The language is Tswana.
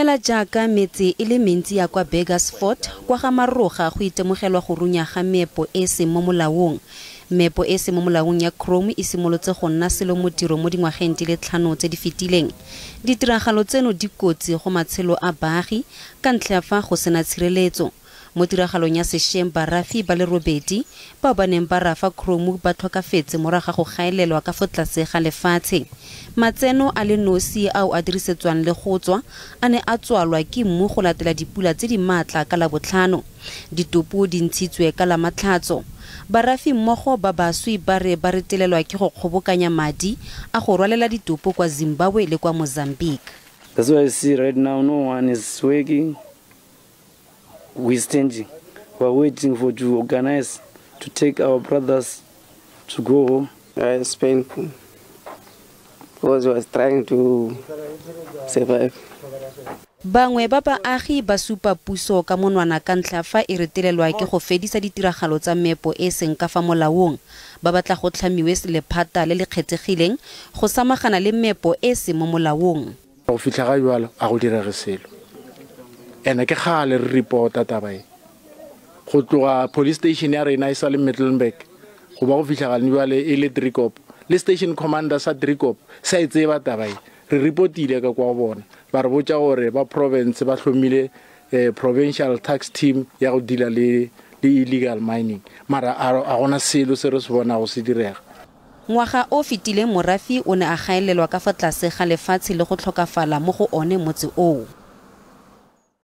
fela jaaka metse e le mentsi ya kwa Bugersfort kwa GaMaroga go itemogelwa go runya ga meepo e seng mo molaong. Meepo e seng mo molaong ya chrome e simolotse go nna selo mo tiro mo dingwageng di le 5 tse di fetileng. Ditiragalo tseno di kotsi go matshelo a baagi ka ntlha fa go sena tshireletso. Mo tiragalong ya sešeng Barafi ba le robedi bao ba neng ba rafa chrome ba tlhokafetse morago go gaelelwa ka fo tlase ga lefatshe. Matseno a le nosi ao a dirisetswang le go tswa a ne a tswalwa ke mmu go latela dipula tse di maatla ka Labotlhano. Ditopo di ntshitswe ka la matlhatso. Barafi mmogo ba baswi ba re ba retelelwa ke go kgobokanya madi a go rwalela ditopo kwa Zimbabwe le kwa Mozambique. That's why I see right now no one is working. We're standing. We're waiting for to organize to take our brothers to go home. It's painful because we was trying to survive. Bangwe ba baagi ba supa puso ka monwana ka ntlha fa e retelelwa ke go fedisa ditiragalo tsa meepo e seng ka fa molaong. Ba batla go tlhamiwe lephata le le kgethegileng go samagana le meepo e seng mo molaong. Go fitlha ga jwalo a go dira reselo. Ene ke gale re reporta tabae go tloga police station ya rena e sa le Middelburg go ba go fitlha ga nibale e le Drikop le station commander sa Drikop sa itseba tabae re reportile ka kwa bona ba re botsa gore ba province ba hlomile provincial tax team ya go dila le illegal mining mara a gona selo se re se bona go se direga. Ngwaga o fetile Morafi o ne a gaelelwa ka fa tlase ga lefatshe le go tlhokafala mo go one motse oo.